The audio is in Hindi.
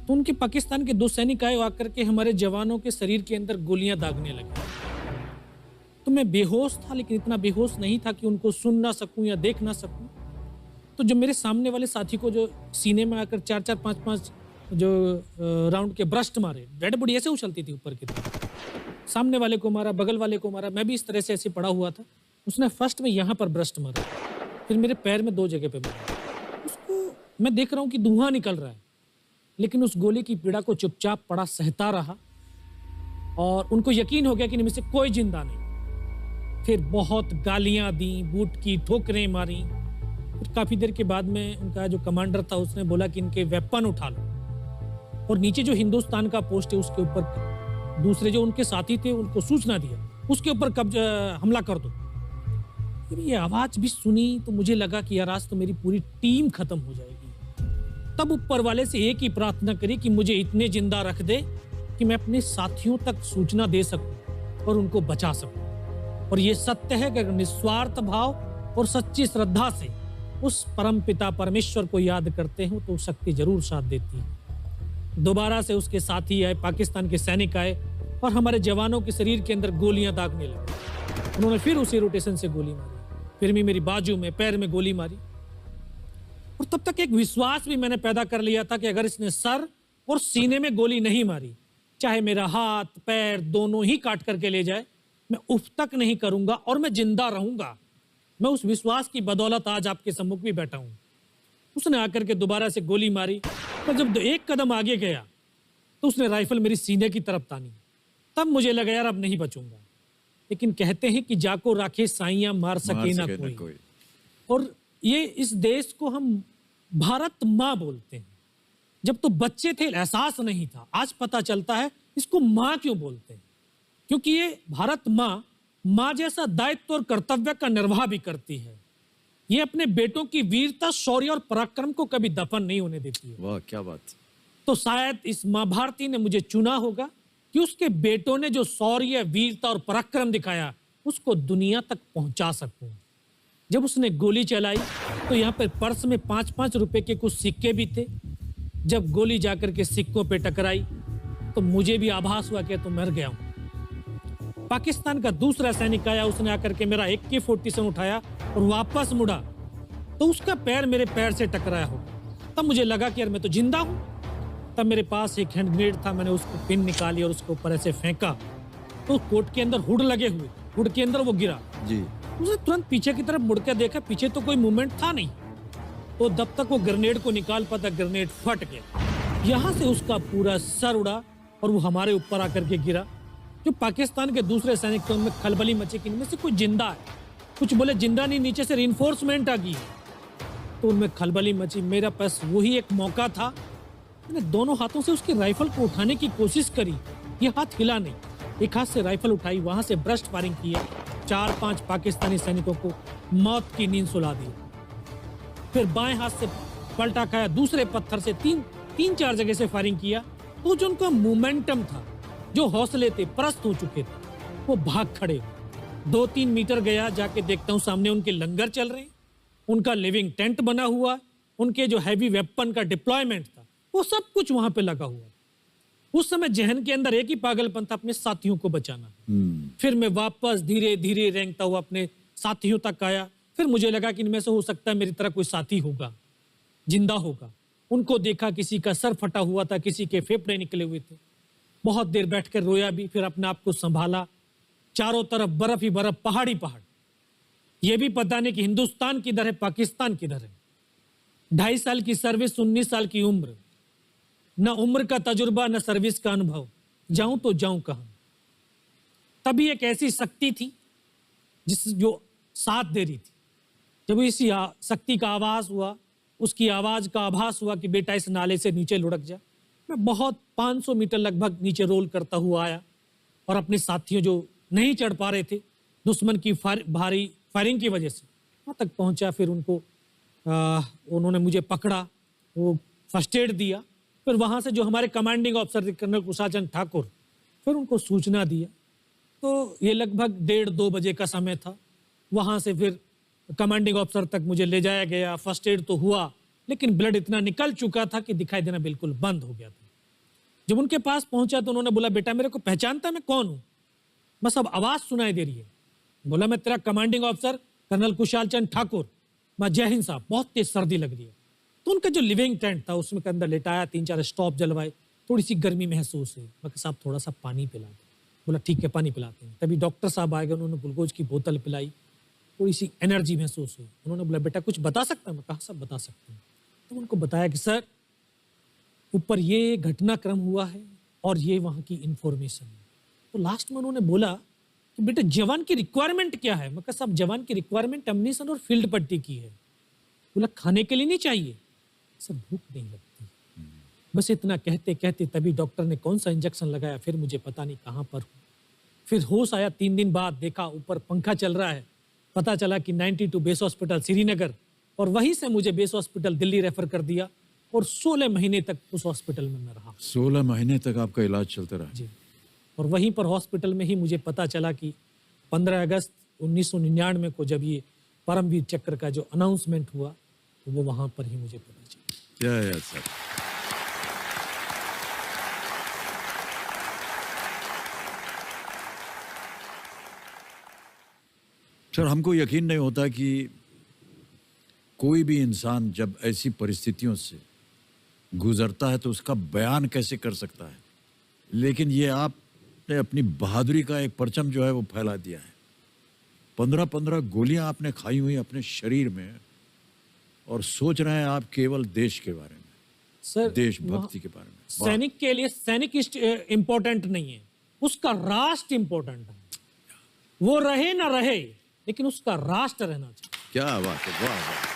तो उनके पाकिस्तान के 2 सैनिक आए आकर के हमारे जवानों के शरीर के अंदर गोलियां दागने लगे। तो मैं बेहोश था, लेकिन इतना बेहोश नहीं था कि उनको सुन ना सकूं या देख ना सकूं। तो जो मेरे सामने वाले साथी को जो सीने में आकर 4-4, 5-5 जो राउंड के ब्रस्ट मारे, डेड बॉडी ऐसे उछलती थी ऊपर की तरफ, सामने वाले को मारा, बगल वाले को मारा, मैं भी इस तरह से ऐसे पड़ा हुआ था। उसने फर्स्ट में यहाँ पर ब्रस्ट मारा, फिर मेरे पैर में 2 जगह पे मारा। उसको मैं देख रहा हूँ कि धुआं निकल रहा है, लेकिन उस गोली की पीड़ा को चुपचाप पड़ा सहता रहा और उनको यकीन हो गया कि इनमें से कोई जिंदा नहीं। फिर बहुत गालियां दी, बूट की ठोकरें मारी। फिर काफी देर के बाद में उनका जो कमांडर था उसने बोला कि इनके वेपन उठा लो, और नीचे जो हिंदुस्तान का पोस्ट है उसके ऊपर दूसरे जो उनके साथी थे उनको सूचना दिया, उसके ऊपर हमला कर दो। फिर ये आवाज भी सुनी तो मुझे लगा कि यार आज तो मेरी पूरी टीम खत्म हो जाएगी। तब ऊपर वाले से एक ही प्रार्थना करी कि मुझे इतने जिंदा रख दे कि मैं अपने साथियों तक सूचना दे सकूं और उनको बचा सकूं। और ये सत्य है कि अगर निस्वार्थ भाव और सच्ची श्रद्धा से उस परम पिता परमेश्वर को याद करते हो तो शक्ति जरूर साथ देती है। दोबारा से उसके साथी आए, पाकिस्तान के सैनिक आए और हमारे जवानों के शरीर के अंदर गोलियां दागने लगे। उन्होंने फिर उसी रोटेशन से गोली मारी, फिर भी मेरी बाजू में, पैर में गोली मारी। और तब तक एक विश्वास भी मैंने पैदा कर लिया था कि अगर इसने सर और सीने में गोली नहीं मारी, चाहे मेरा हाथ पैर दोनों ही काट करके ले जाए, मैं उफ तक नहीं करूंगा और मैं जिंदा रहूंगा। मैं उस विश्वास की बदौलत आज आपके सम्मुख भी बैठा हूं। उसने आकर के दोबारा से गोली मारी, पर जब एक कदम आगे गया तो उसने राइफल मेरी सीने की तरफ तानी। तब मुझे लगा यार अब नहीं बचूंगा। लेकिन कहते हैं कि जाको राखे साइयां मार सके ना कोई। और ये इस देश को हम भारत माँ बोलते हैं। जब तो बच्चे थे एहसास नहीं था, आज पता चलता है इसको माँ क्यों बोलते हैं, क्योंकि ये भारत माँ जैसा दायित्व और कर्तव्य का निर्वाह भी करती है। ये अपने बेटों की वीरता, शौर्य और पराक्रम को कभी दफन नहीं होने देती है। वाह क्या बात। तो शायद इस माँ भारती ने मुझे चुना होगा कि उसके बेटों ने जो शौर्य, वीरता और पराक्रम दिखाया उसको दुनिया तक पहुंचा सकूं। जब उसने गोली चलाई तो यहाँ पर पर्स में 5-5 रुपए के कुछ सिक्के भी थे। जब गोली जाकर के सिक्कों पे टकराई तो मुझे भी आभास हुआ कि तो मर गया हूं। पाकिस्तान का दूसरा सैनिक आया, उसने आकर के मेरा AK-47 उठाया और वापस मुड़ा तो उसका पैर मेरे पैर से टकराया होगा। तब मुझे लगा कि यार मैं तो जिंदा हूं। तब मेरे पास एक हैंड ग्रेनेड था, मैंने उसको पिन निकाली और उसके ऊपर ऐसे फेंका तो कोट के अंदर हुड लगे हुए, हुड के अंदर वो गिरा जी। उसने तुरंत पीछे की तरफ मुड़ के देखा, पीछे तो कोई मूवमेंट था नहीं। तो जब तक वो ग्रेनेड को निकाल पाता, ग्रेनेड फट गया। यहाँ से उसका पूरा सर उड़ा और वो हमारे ऊपर आकर के गिरा। जो पाकिस्तान के दूसरे सैनिक थे उनमें खलबली मची कि इनमें से कोई जिंदा है। कुछ बोले जिंदा नहीं, नीचे से रिइंफोर्समेंट आ गई। तो उनमें खलबली मची। मेरा पास वही एक मौका था, मैंने दोनों हाथों से उसकी राइफल को उठाने की कोशिश करी, ये हाथ हिला नहीं। एक हाथ से राइफल उठाई, वहां से ब्रस्ट फायरिंग किया, 4-5 पाकिस्तानी सैनिकों को मौत की नींद सुला दी। फिर बाएं हाथ से पलटा खाया, दूसरे पत्थर से 3-4 जगह से फायरिंग किया। तो जो उनका मोमेंटम था, जो हौसले थे, परस्त हो चुके थे, वो भाग खड़े। 2-3 मीटर गया, जाके देखता हूँ सामने उनके लंगर चल रहे हैं, उनका लिविंग टेंट बना हुआ, उनके जो हैवी वेपन का डिप्लॉयमेंट था वो सब कुछ वहां पे लगा हुआ। उस समय जहन के अंदर एक ही पागलपन था, अपने साथियों को बचाना। फिर मैं वापस धीरे धीरे रेंगता हुआ अपने साथियों तक आया। फिर मुझे लगा कि इनमें से हो सकता है मेरी तरह कोई साथी होगा, जिंदा होगा। उनको देखा, किसी का सर फटा हुआ था, किसी के फेफड़े निकले हुए थे। बहुत देर बैठकर रोया भी, फिर अपने आप को संभाला। चारों तरफ बर्फ ही बर्फ, पहाड़ी पहाड़। यह भी पता नहीं कि हिंदुस्तान किधर है, पाकिस्तान किधर है। 2.5 साल की सर्विस, 19 साल की उम्र, न उम्र का तजुर्बा न सर्विस का अनुभव, जाऊं तो जाऊं कहां। तभी एक ऐसी शक्ति थी जो साथ दे रही थी। जब इसी शक्ति का आवाज हुआ, उसकी आवाज का आभास हुआ कि बेटा इस नाले से नीचे लुढ़क जा, मैं बहुत 500 मीटर लगभग नीचे रोल करता हुआ आया और अपने साथियों जो नहीं चढ़ पा रहे थे दुश्मन की भारी फायरिंग की वजह से, वहां तक पहुंचा। फिर उन्होंने मुझे पकड़ा, वो फर्स्ट एड दिया। फिर वहां से जो हमारे कमांडिंग ऑफिसर थे कर्नल कुशाचंद ठाकुर, फिर उनको सूचना दिया। तो ये लगभग 1:30-2 बजे का समय था। वहां से फिर कमांडिंग ऑफिसर तक मुझे ले जाया गया। फर्स्ट एड तो हुआ, लेकिन ब्लड इतना निकल चुका था कि दिखाई देना बिल्कुल बंद हो गया था। जब उनके पास पहुंचा तो उन्होंने बोला, बेटा मेरे को पहचानता है मैं कौन हूं? बस अब आवाज सुनाई दे रही है। बोला, मैं तेरा commanding officer colonel Kushal Chand Thakur. मैं, जय हिंद साहब, बहुत तेज सर्दी लग रही है। तो उनका जो लिविंग टेंट था उसमें के अंदर लेटाया, 3-4 स्टॉप जलवाए, थोड़ी सी गर्मी महसूस हुई। मैं कहा, साहब थोड़ा सा पानी पिला दो। बोला, ठीक है पानी पिलाते हैं। तभी डॉक्टर साहब आए गए, उन्होंने ग्लूकोज की बोतल पिलाई, थोड़ी सी एनर्जी महसूस हुई। उन्होंने बोला, बेटा कुछ बता सकता है? मैं कहा, सब बता सकते हैं। तो उनको बताया कि सर ऊपर ये घटनाक्रम हुआ है और ये वहाँ की इंफॉर्मेशन है। तो लास्ट में उन्होंने बोला कि बेटा जवान की रिक्वायरमेंट क्या है? मैं कहा, साहब जवान की रिक्वायरमेंट एम्यूनिशन और फील्ड पट्टी की है। बोला, खाने के लिए नहीं चाहिए? सर भूख नहीं लगती। बस इतना कहते कहते तभी डॉक्टर ने कौन सा इंजेक्शन लगाया, फिर मुझे पता नहीं कहाँ पर हूँ। फिर होश आया 3 दिन बाद, देखा ऊपर पंखा चल रहा है, पता चला कि 92 बेस हॉस्पिटल श्रीनगर, और वहीं से मुझे बेस हॉस्पिटल दिल्ली रेफर कर दिया और 16 महीने तक उस हॉस्पिटल में मैं रहा। 16 महीने तक आपका इलाज चलता रहा? जी। और वहीं पर हॉस्पिटल में ही मुझे पता चला कि 15 अगस्त 1999 को जब ये परमवीर चक्र का जो अनाउंसमेंट हुआ, तो वो वहां पर ही मुझे पता चला। या सर। सर हमको यकीन नहीं होता कि कोई भी इंसान जब ऐसी परिस्थितियों से गुजरता है तो उसका बयान कैसे कर सकता है, लेकिन ये आपने अपनी बहादुरी का एक परचम जो है वो फैला दिया है। 15-15 गोलियां आपने खाई हुई अपने शरीर में, और सोच रहे हैं आप केवल देश के बारे में, सर देशभक्ति के बारे में। सैनिक के लिए सैनिक इम्पोर्टेंट नहीं है, उसका राष्ट्र इम्पोर्टेंट है। वो रहे ना रहे, लेकिन उसका राष्ट्र रहना चाहिए। क्या बात है, वाह वाह।